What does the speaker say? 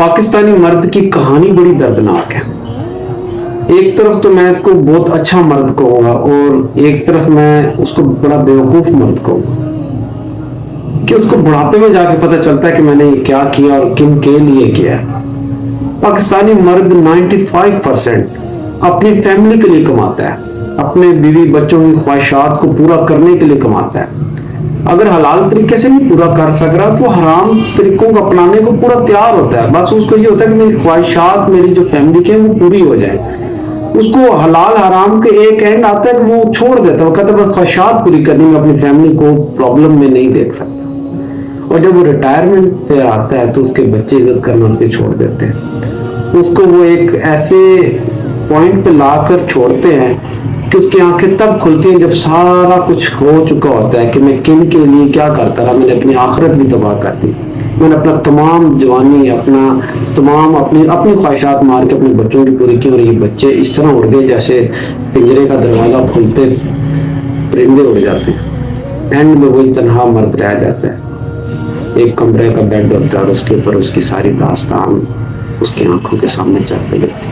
पाकिस्तानी मर्द की कहानी बड़ी दर्दनाक है। एक तरफ तो मैं इसको बहुत अच्छा मर्द कहूंगा और एक तरफ मैं उसको बड़ा बेवकूफ मर्द कहूंगा कि उसको बुढ़ापे में जाके पता चलता है कि मैंने ये क्या किया और किन के लिए किया। पाकिस्तानी मर्द 95% अपनी फैमिली के लिए कमाता है, अपने बीवी बच्चों की ख्वाहिशात को पूरा करने के लिए कमाता है। अगर हलाल तरीके से नहीं पूरा कर सक रहा तो हराम तरीकों को अपनाने को पूरा तैयार होता है। बस उसको ये होता है कि मेरी ख्वाहिशात, मेरी जो फैमिली के वो पूरी हो जाए। उसको हलाल हराम के एक एंड आता है कि वो छोड़ देता है, वो कहता है बस ख्वाहिशात पूरी करनी, मैं अपनी फैमिली को प्रॉब्लम में नहीं देख सकता। और जब वो रिटायरमेंट पे आता है तो उसके बच्चे इज्जत करना उसके छोड़ देते हैं। उसको वो एक ऐसे पॉइंट पे लाकर छोड़ते हैं कि उसकी आंखें तब खुलती हैं जब सारा कुछ हो चुका होता है कि मैं किन के लिए क्या करता रहा, मैंने अपनी आखिरत भी तबाह कर दी, मैंने अपना तमाम जवानी, अपना तमाम अपनी ख्वाहिशात मार के अपने बच्चों की पूरी की, और ये बच्चे इस तरह उड़ गए जैसे पिंजरे का दरवाजा खुलते परिंदे उड़ जाते हैं। एंड में वही तन्हा मर्द रह जाता है, एक कमरे का बेड होता है और उसके ऊपर उसकी सारी दास्तान उसकी आंखों के सामने चल रही होती है।